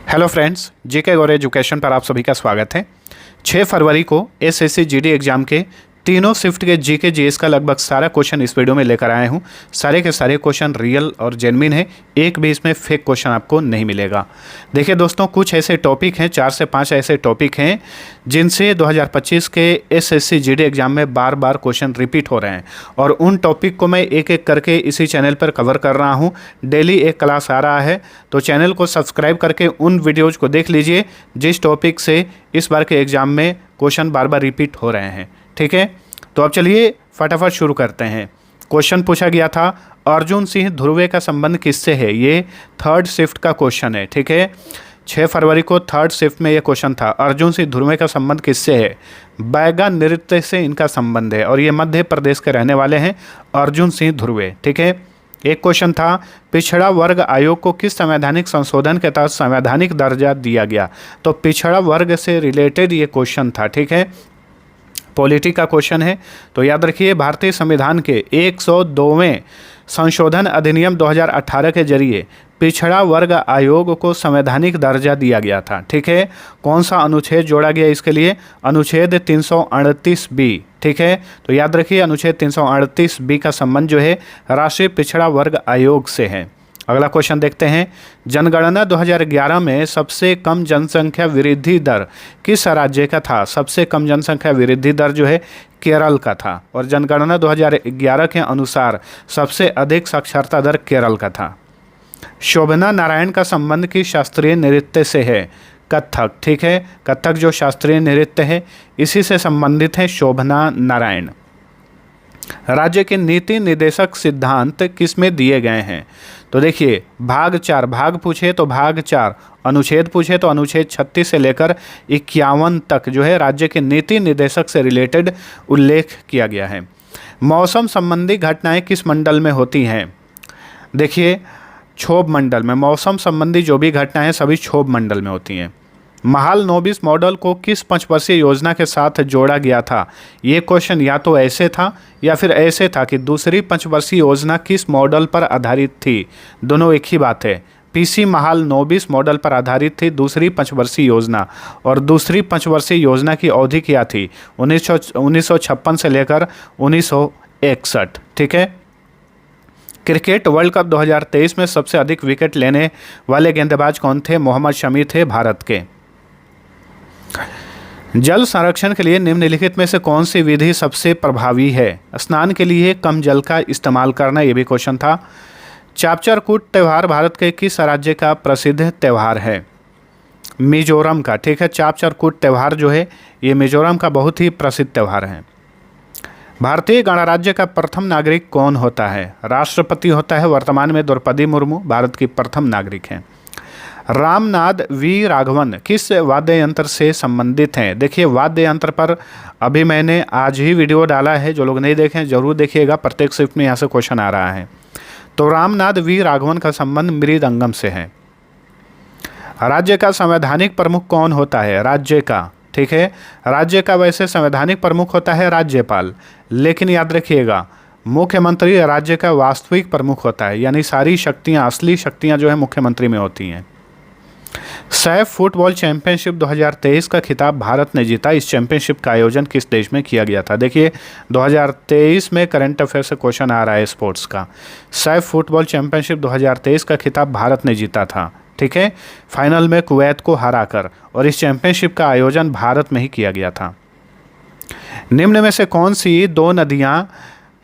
Hello friends, GK गौर education पर आप सभी का स्वागत है। 6 फरवरी को एसएससी जीडी एग्जाम के तीनों शिफ्ट के जीके जीएस का लगभग सारा क्वेश्चन इस वीडियो में लेकर आए हूँ। सारे के सारे क्वेश्चन रियल और जेन्युइन है, एक भी इसमें फेक क्वेश्चन आपको नहीं मिलेगा। देखिए दोस्तों, कुछ ऐसे टॉपिक हैं, 4 से 5 ऐसे टॉपिक हैं जिनसे 2025 के एसएससी जीडी एग्जाम में बार बार क्वेश्चन रिपीट हो रहे हैं और उन टॉपिक को मैं एक एक करके इसी चैनल पर कवर कर रहा हूँ। डेली एक क्लास आ रहा है, तो चैनल को सब्सक्राइब करके उन वीडियोज़ को देख लीजिए जिस टॉपिक से इस बार के एग्ज़ाम में क्वेश्चन बार बार रिपीट हो रहे हैं। ठीक है, तो अब चलिए फटाफट शुरू करते हैं। क्वेश्चन पूछा गया था, अर्जुन सिंह ध्रुवे का संबंध किससे है? ये थर्ड शिफ्ट का क्वेश्चन है। ठीक है, 6 फरवरी को थर्ड शिफ्ट में ये क्वेश्चन था, अर्जुन सिंह ध्रुवे का संबंध किससे है? बैगा नृत्य से इनका संबंध है और ये मध्य प्रदेश के रहने वाले हैं अर्जुन सिंह ध्रुवे। ठीक है, एक क्वेश्चन था, पिछड़ा वर्ग आयोग को किस संवैधानिक संशोधन के तहत संवैधानिक दर्जा दिया गया? तो पिछड़ा वर्ग से रिलेटेड ये क्वेश्चन था। ठीक है, पॉलिटी का क्वेश्चन है, तो याद रखिए भारतीय संविधान के 102वें संशोधन अधिनियम 2018 के जरिए पिछड़ा वर्ग आयोग को संवैधानिक दर्जा दिया गया था। ठीक है, कौन सा अनुच्छेद जोड़ा गया इसके लिए? अनुच्छेद 338 बी। ठीक है, तो याद रखिए अनुच्छेद 338 बी का संबंध जो है राष्ट्रीय पिछड़ा वर्ग आयोग से है। अगला क्वेश्चन देखते हैं, जनगणना 2011 में सबसे कम जनसंख्या वृद्धि दर किस राज्य का था? सबसे कम जनसंख्या वृद्धि दर जो है केरल का था और जनगणना 2011 के अनुसार सबसे अधिक साक्षरता दर केरल का था। शोभना नारायण का संबंध किस शास्त्रीय नृत्य से है? कथक। ठीक है, कथक जो शास्त्रीय नृत्य है इसी से संबंधित है शोभना नारायण। राज्य के नीति निर्देशक सिद्धांत किसमें दिए गए हैं? तो देखिए भाग 4, भाग पूछे तो भाग 4, अनुच्छेद पूछे तो अनुच्छेद 36 से लेकर 51 तक जो है राज्य के नीति निर्देशक से रिलेटेड उल्लेख किया गया है। मौसम संबंधी घटनाएं किस मंडल में होती हैं? देखिए क्षोभ मंडल में मौसम संबंधी जो भी घटनाएं सभी क्षोभ मंडल में होती हैं। महाल नोबिस मॉडल को किस पंचवर्षीय योजना के साथ जोड़ा गया था? ये क्वेश्चन या तो ऐसे था या फिर ऐसे था कि दूसरी पंचवर्षीय योजना किस मॉडल पर आधारित थी। दोनों एक ही बात है, पीसी महाल नोबिस मॉडल पर आधारित थी दूसरी पंचवर्षीय योजना। और दूसरी पंचवर्षीय योजना की अवधि क्या थी? 1956 से लेकर 1961। ठीक है, क्रिकेट वर्ल्ड कप 2023 में सबसे अधिक विकेट लेने वाले गेंदबाज कौन थे? मोहम्मद शमी थे भारत के। जल संरक्षण के लिए निम्नलिखित में से कौन सी विधि सबसे प्रभावी है? स्नान के लिए कम जल का इस्तेमाल करना, ये भी क्वेश्चन था। चापचर कूट त्यौहार भारत के किस राज्य का प्रसिद्ध त्यौहार है? मिजोरम का। ठीक है, चापचर कूट त्यौहार जो है ये मिजोरम का बहुत ही प्रसिद्ध त्यौहार है। भारतीय गणराज्य का प्रथम नागरिक कौन होता है? राष्ट्रपति होता है। वर्तमान में द्रौपदी मुर्मू भारत की प्रथम नागरिक हैं। रामनाथ वी राघवन किस वाद्य यंत्र से संबंधित हैं? देखिए वाद्य यंत्र पर अभी मैंने आज ही वीडियो डाला है, जो लोग नहीं देखें जरूर देखिएगा, प्रत्येक शिफ्ट में यहाँ से क्वेश्चन आ रहा है। तो रामनाथ वी राघवन का संबंध मृदंगम से है। राज्य का संवैधानिक प्रमुख कौन होता है? राज्य का। ठीक है, राज्य का वैसे संवैधानिक प्रमुख होता है राज्यपाल, लेकिन याद रखिएगा मुख्यमंत्री राज्य का वास्तविक प्रमुख होता है, यानी सारी शक्तियाँ, असली शक्तियाँ जो है मुख्यमंत्री में होती हैं। सैफ फुटबॉल चैंपियनशिप 2023 का खिताब भारत ने जीता। इस चैंपियनशिप का आयोजन किस देश में किया गया था? देखिए 2023 में करंट अफेयर से क्वेश्चन आ रहा है स्पोर्ट्स का। सैफ फुटबॉल चैंपियनशिप 2023 का खिताब भारत ने जीता था। ठीक है, फाइनल में कुवैत को हराकर, और इस चैंपियनशिप का आयोजन भारत में ही किया गया था। निम्न में से कौन सी 2 नदियां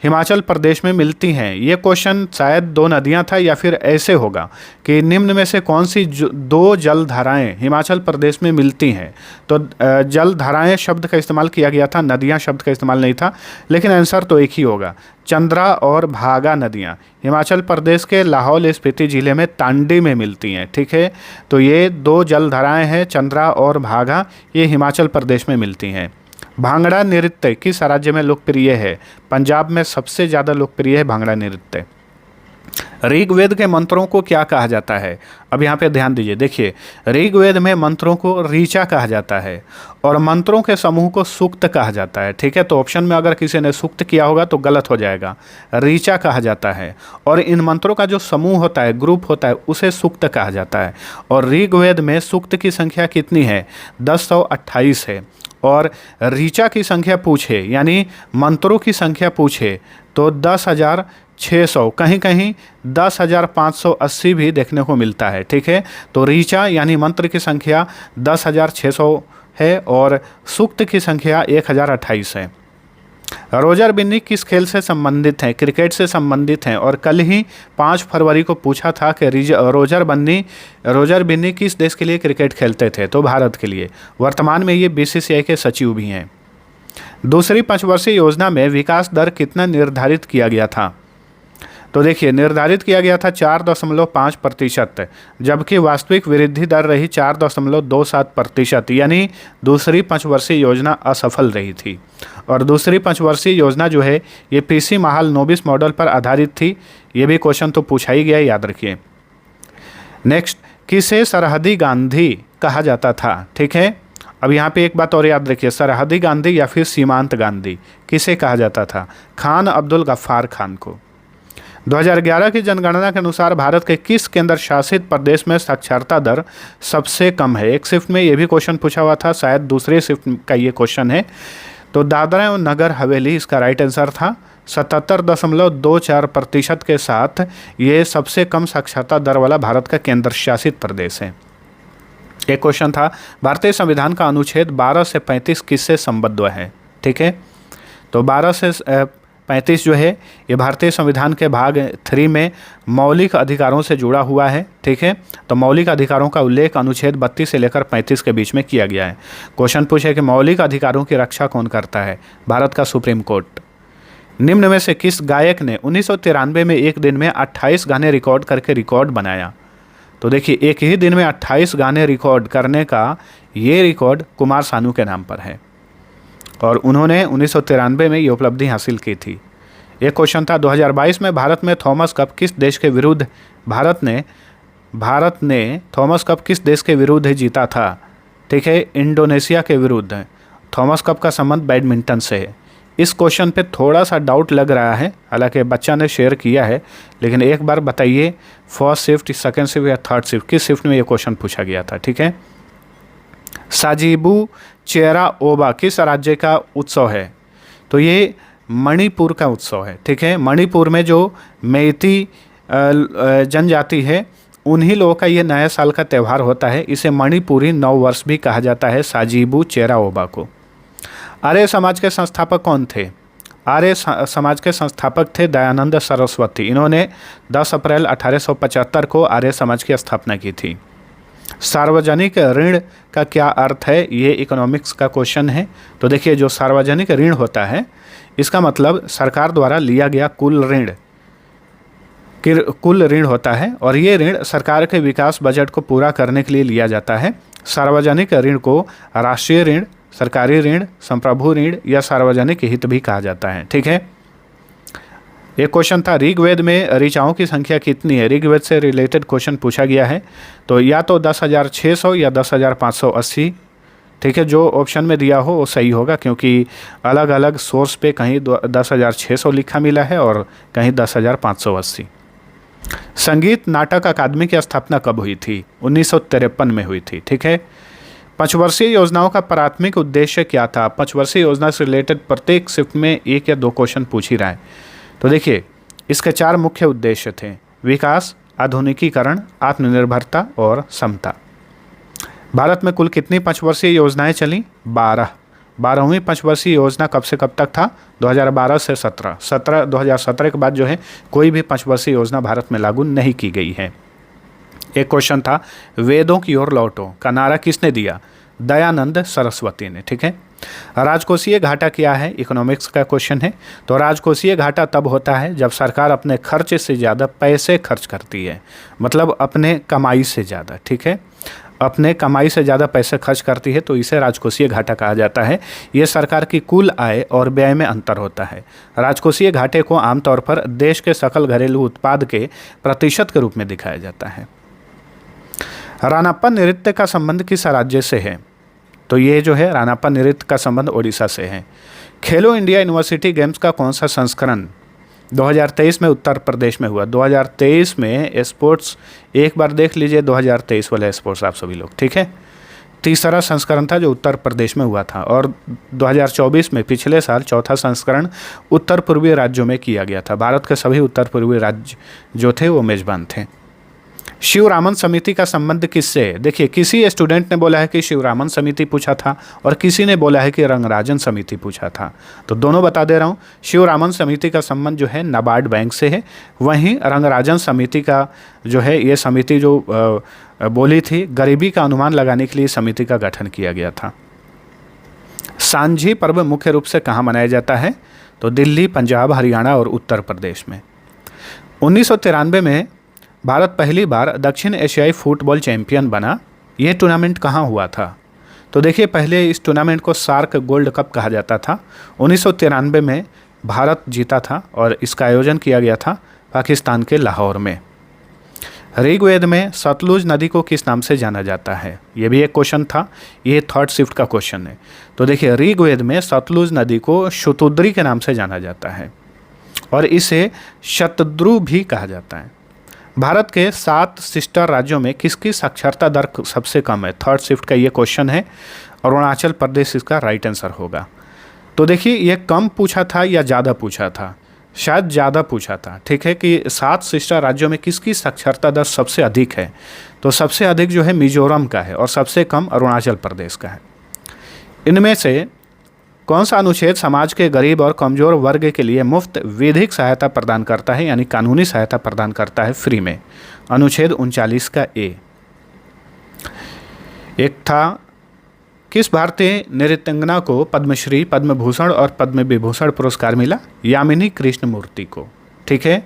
हिमाचल प्रदेश में मिलती हैं? ये क्वेश्चन शायद 2 नदियां था या फिर ऐसे होगा कि निम्न में से कौन सी 2 जलधाराएं हिमाचल प्रदेश में मिलती हैं? तो जलधाराएं शब्द का इस्तेमाल किया गया था, नदियां शब्द का इस्तेमाल नहीं था, लेकिन आंसर तो एक ही होगा। चंद्रा और भागा नदियां हिमाचल प्रदेश के लाहौल स्पीति जिले में तांडी में मिलती हैं। ठीक है, तो ये 2 जलधाराएँ हैं, चंद्रा और भागा, ये हिमाचल प्रदेश में मिलती हैं। भांगड़ा नृत्य किस राज्य में लोकप्रिय है? पंजाब में सबसे ज़्यादा लोकप्रिय है भांगड़ा नृत्य। ऋग्वेद के मंत्रों को क्या कहा जाता है? अब यहाँ पे ध्यान दीजिए, देखिए ऋग्वेद में मंत्रों को ऋचा कहा जाता है और मंत्रों के समूह को सूक्त कहा जाता है। ठीक है, तो ऑप्शन में अगर किसी ने सूक्त किया होगा तो गलत हो जाएगा, ऋचा कहा जाता है। और इन मंत्रों का जो समूह होता है, ग्रुप होता है, उसे सूक्त कहा जाता है। और ऋग्वेद में सूक्त की संख्या कितनी है? 1028 है। और ऋचा की संख्या पूछे, यानी मंत्रों की संख्या पूछे, तो 10,600, कहीं कहीं 10,580 भी देखने को मिलता है। ठीक है, तो ऋचा यानी मंत्र की संख्या 10,600 है और सूक्त की संख्या 1028 है। रोजर बिन्नी किस खेल से संबंधित हैं? क्रिकेट से संबंधित हैं। और कल ही 5 फरवरी को पूछा था कि रोजर बिन्नी किस देश के लिए क्रिकेट खेलते थे? तो भारत के लिए। वर्तमान में ये बीसीसीआई के सचिव भी हैं। दूसरी पंचवर्षीय योजना में विकास दर कितना निर्धारित किया गया था? तो देखिए, निर्धारित किया गया था 4.5%, जबकि वास्तविक वृद्धि दर रही 4.27%, यानी दूसरी पंचवर्षीय योजना असफल रही थी। और दूसरी पंचवर्षीय योजना जो है ये पीसी महाल नोबिस मॉडल पर आधारित थी। ये भी क्वेश्चन तो पूछा ही गया, याद रखिए। नेक्स्ट, किसे सरहदी गांधी कहा जाता था? ठीक है, अब यहाँ पे एक बात और याद रखिए, सरहदी गांधी या फिर सीमांत गांधी किसे कहा जाता था? खान अब्दुल गफ्फार खान को। 2011 की जनगणना के अनुसार भारत के किस केंद्र शासित प्रदेश में साक्षरता दर सबसे कम है? एक शिफ्ट में ये भी क्वेश्चन पूछा हुआ था, शायद दूसरे शिफ्ट का ये क्वेश्चन है। तो दादरा एवं नगर हवेली इसका राइट आंसर था। 77.24% के साथ ये सबसे कम साक्षरता दर वाला भारत का केंद्र शासित प्रदेश है। एक क्वेश्चन था, भारतीय संविधान का अनुच्छेद 12 से 35 किससे संबद्ध है? ठीक है, तो 12 से 35 जो है ये भारतीय संविधान के भाग 3 में मौलिक अधिकारों से जुड़ा हुआ है। ठीक है, तो मौलिक अधिकारों का उल्लेख अनुच्छेद 32 से लेकर 35 के बीच में किया गया है। क्वेश्चन पूछे कि मौलिक अधिकारों की रक्षा कौन करता है? भारत का सुप्रीम कोर्ट। निम्न में से किस गायक ने 1993 में एक दिन में 28 गाने रिकॉर्ड करके रिकॉर्ड बनाया? तो देखिए, एक ही दिन में 28 गाने रिकॉर्ड करने का ये रिकॉर्ड कुमार सानू के नाम पर है और उन्होंने 1993 में ये उपलब्धि हासिल की थी। एक क्वेश्चन था, 2022 में भारत में थॉमस कप किस देश के विरुद्ध भारत ने थॉमस कप किस देश के विरुद्ध जीता था? ठीक है, इंडोनेशिया के विरुद्ध। थॉमस कप का संबंध बैडमिंटन से है। इस क्वेश्चन पे थोड़ा सा डाउट लग रहा है, हालांकि बच्चा ने शेयर किया है, लेकिन एक बार बताइए फर्स्ट शिफ्ट, सेकंड शिफ्ट या थर्ड शिफ्ट, किस शिफ्ट में ये क्वेश्चन पूछा गया था? ठीक है, साजिबू चेरा ओबा किस राज्य का उत्सव है? तो ये मणिपुर का उत्सव है। ठीक है, मणिपुर में जो मेइती जनजाति है उन्हीं लोगों का ये नया साल का त्यौहार होता है। इसे मणिपुरी नव वर्ष भी कहा जाता है, साजिबू चेरा ओबा को। आर्य समाज के संस्थापक कौन थे? आर्य समाज के संस्थापक थे दयानंद सरस्वती। इन्होंने 10 अप्रैल 1875 को आर्य समाज की स्थापना की थी। सार्वजनिक ऋण का क्या अर्थ है? ये इकोनॉमिक्स का क्वेश्चन है। तो देखिए, जो सार्वजनिक ऋण होता है इसका मतलब सरकार द्वारा लिया गया कुल ऋण होता है और ये ऋण सरकार के विकास बजट को पूरा करने के लिए लिया जाता है। सार्वजनिक ऋण को राष्ट्रीय ऋण, सरकारी ऋण, संप्रभु ऋण या सार्वजनिक हित भी कहा जाता है। ठीक है, एक क्वेश्चन था, ऋग्वेद में ऋचाओं की संख्या कितनी है? ऋग्वेद से रिलेटेड क्वेश्चन पूछा गया है। तो या तो 10,600 या 10,580। ठीक है, जो ऑप्शन में दिया हो वो सही होगा, क्योंकि अलग अलग सोर्स पे कहीं 10,600 लिखा मिला है और कहीं 10,580। संगीत नाटक अकादमी की स्थापना कब हुई थी? 1953 में हुई थी। ठीक है, पंचवर्षीय योजनाओं का प्राथमिक उद्देश्य क्या था? पंचवर्षीय योजना से रिलेटेड प्रत्येक शिफ्ट में 1 या 2 क्वेश्चन पूछ ही रहा है। तो देखिए, इसके 4 मुख्य उद्देश्य थे: विकास, आधुनिकीकरण, आत्मनिर्भरता और समता। भारत में कुल कितनी पंचवर्षीय योजनाएं चली? 12। 12वीं पंचवर्षीय योजना कब से कब तक था? 2012 से 2017 के बाद जो है कोई भी पंचवर्षीय योजना भारत में लागू नहीं की गई है। एक क्वेश्चन था, वेदों की ओर लौटो का नारा किसने दिया? दयानंद सरस्वती ने। ठीक है, राजकोषीय घाटा क्या है? इकोनॉमिक्स का क्वेश्चन है। तो राजकोषीय घाटा तब होता है जब सरकार अपने खर्च से ज़्यादा पैसे खर्च करती है, मतलब अपने कमाई से ज़्यादा। ठीक है, अपने कमाई से ज़्यादा पैसे खर्च करती है तो इसे राजकोषीय घाटा कहा जाता है। ये सरकार की कुल आय और व्यय में अंतर होता है। राजकोषीय घाटे को आमतौर पर देश के सकल घरेलू उत्पाद के प्रतिशत के रूप में दिखाया जाता है। रानाप्पा नृत्य का संबंध किस राज्य से है? तो ये जो है रानाप्पा नृत्य का संबंध ओडिशा से है। खेलो इंडिया यूनिवर्सिटी गेम्स का कौन सा संस्करण 2023 में उत्तर प्रदेश में हुआ? 2023 में स्पोर्ट्स, एक बार देख लीजिए 2023 वाले स्पोर्ट्स आप सभी लोग, ठीक है। तीसरा संस्करण था जो उत्तर प्रदेश में हुआ था और 2024 में पिछले साल चौथा संस्करण उत्तर पूर्वी राज्यों में किया गया था। भारत के सभी उत्तर पूर्वी राज्य जो थे वो मेजबान थे। शिवरामन समिति का संबंध किससे? देखिए, किसी स्टूडेंट ने बोला है कि शिवरामन समिति पूछा था और किसी ने बोला है कि रंगराजन समिति पूछा था, तो दोनों बता दे रहा हूँ। शिवरामन समिति का संबंध जो है नाबार्ड बैंक से है, वहीं रंगराजन समिति का जो है ये समिति जो बोली थी गरीबी का अनुमान लगाने के लिए समिति का गठन किया गया था। सांझी पर्व मुख्य रूप से कहाँ मनाया जाता है? तो दिल्ली, पंजाब, हरियाणा और उत्तर प्रदेश में। 1993 में भारत पहली बार दक्षिण एशियाई फुटबॉल चैंपियन बना। ये टूर्नामेंट कहाँ हुआ था? तो देखिए, पहले इस टूर्नामेंट को सार्क गोल्ड कप कहा जाता था। 1993 में भारत जीता था और इसका आयोजन किया गया था पाकिस्तान के लाहौर में। ऋग्वेद में सतलुज नदी को किस नाम से जाना जाता है? ये भी एक क्वेश्चन था, ये थर्ड शिफ्ट का क्वेश्चन है। तो देखिए, ऋग्वेद में सतलुज नदी को शतुद्री के नाम से जाना जाता है और इसे शतद्रु भी कहा जाता है। भारत के 7 सिस्टर राज्यों में किसकी साक्षरता दर सबसे कम है? थर्ड शिफ्ट का ये क्वेश्चन है। अरुणाचल प्रदेश इसका राइट आंसर होगा। तो देखिए, ये कम पूछा था या ज़्यादा पूछा था? शायद ज़्यादा पूछा था, ठीक है, कि 7 सिस्टर राज्यों में किसकी साक्षरता दर सबसे अधिक है? तो सबसे अधिक जो है मिजोरम का है और सबसे कम अरुणाचल प्रदेश का है। इनमें से कौन सा अनुच्छेद समाज के गरीब और कमज़ोर वर्ग के लिए मुफ्त विधिक सहायता प्रदान करता है, यानी कानूनी सहायता प्रदान करता है फ्री में? अनुच्छेद 39 का ए। एक था, किस भारतीय नृत्यांगना को पद्मश्री, पद्म भूषण और पद्म विभूषण पुरस्कार मिला? यामिनी कृष्णमूर्ति को, ठीक है।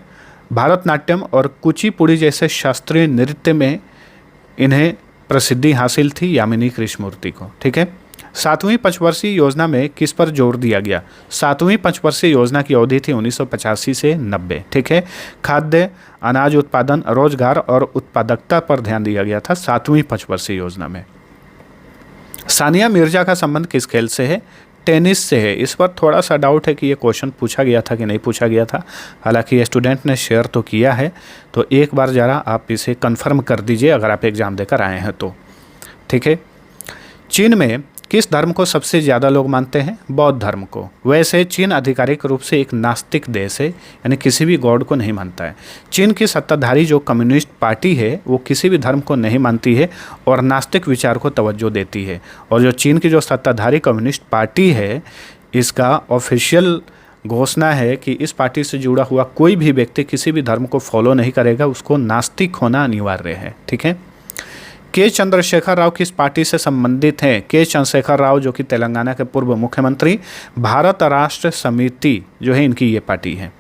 भारतनाट्यम और कुचिपुड़ी जैसे शास्त्रीय नृत्य में इन्हें प्रसिद्धि हासिल थी, यामिनी कृष्णमूर्ति को, ठीक है। 7वीं पंचवर्षीय योजना में किस पर जोर दिया गया? 7वीं पंचवर्षीय योजना की अवधि थी 1985 से 90, ठीक है। खाद्य, अनाज उत्पादन, रोजगार और उत्पादकता पर ध्यान दिया गया था 7वीं पंचवर्षीय योजना में। सानिया मिर्जा का संबंध किस खेल से है? टेनिस से है। इस पर थोड़ा सा डाउट है कि ये क्वेश्चन पूछा गया था कि नहीं पूछा गया था, हालांकि स्टूडेंट ने शेयर तो किया है, तो एक बार ज़रा आप इसे कंफर्म कर दीजिए अगर आप एग्ज़ाम देकर आए हैं तो, ठीक है। चीन में किस धर्म को सबसे ज़्यादा लोग मानते हैं? बौद्ध धर्म को। वैसे चीन आधिकारिक रूप से एक नास्तिक देश है, यानी किसी भी गॉड को नहीं मानता है। चीन की सत्ताधारी जो कम्युनिस्ट पार्टी है वो किसी भी धर्म को नहीं मानती है और नास्तिक विचार को तवज्जो देती है। और जो चीन की जो सत्ताधारी कम्युनिस्ट पार्टी है, इसका ऑफिशियल घोषणा है कि इस पार्टी से जुड़ा हुआ कोई भी व्यक्ति किसी भी धर्म को फॉलो नहीं करेगा, उसको नास्तिक होना अनिवार्य है, ठीक है। के चंद्रशेखर राव किस पार्टी से संबंधित हैं? के चंद्रशेखर राव जो कि तेलंगाना के पूर्व मुख्यमंत्री, भारत राष्ट्र समिति जो है इनकी ये पार्टी है।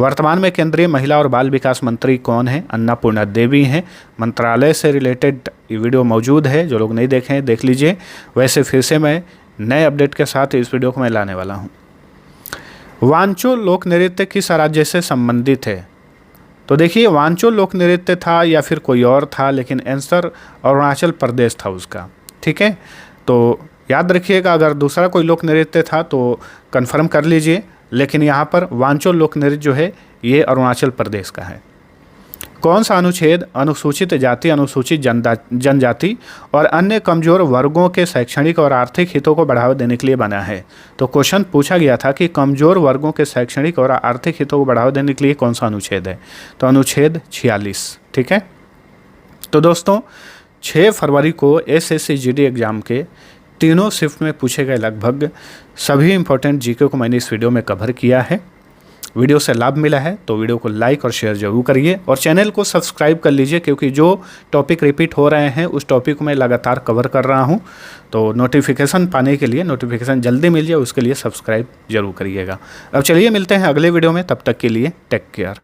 वर्तमान में केंद्रीय महिला और बाल विकास मंत्री कौन है? अन्नपूर्णा देवी हैं। मंत्रालय से रिलेटेड वीडियो मौजूद है, जो लोग नहीं देखे हैं देख लीजिए। वैसे फिर से मैं नए अपडेट के साथ इस वीडियो को मैं लाने वाला हूँ। वांचो लोक नृत्य किस राज्य से संबंधित है? तो देखिए, वांचो लोक नृत्य था या फिर कोई और था, लेकिन आंसर अरुणाचल प्रदेश था उसका, ठीक है। तो याद रखिएगा, अगर दूसरा कोई लोक नृत्य था तो कंफर्म कर लीजिए, लेकिन यहाँ पर वांचो लोक नृत्य जो है ये अरुणाचल प्रदेश का है। कौन सा अनुच्छेद अनुसूचित जाति, अनुसूचित जनजाति और अन्य कमजोर वर्गों के शैक्षणिक और आर्थिक हितों को बढ़ावा देने के लिए बना है? तो क्वेश्चन पूछा गया था कि कमजोर वर्गों के शैक्षणिक और आर्थिक हितों को बढ़ावा देने के लिए कौन सा अनुच्छेद है? तो अनुच्छेद 46, ठीक है। तो दोस्तों, 6 फरवरी को SSC GD एग्ज़ाम के तीनों शिफ्ट में पूछे गए लगभग सभी इंपॉर्टेंट जीके को मैंने इस वीडियो में कवर किया है। वीडियो से लाभ मिला है तो वीडियो को लाइक और शेयर जरूर करिए और चैनल को सब्सक्राइब कर लीजिए, क्योंकि जो टॉपिक रिपीट हो रहे हैं उस टॉपिक को मैं लगातार कवर कर रहा हूं। तो नोटिफिकेशन पाने के लिए, नोटिफिकेशन जल्दी मिल जाए उसके लिए सब्सक्राइब जरूर करिएगा। अब चलिए मिलते हैं अगले वीडियो में, तब तक के लिए टेक केयर।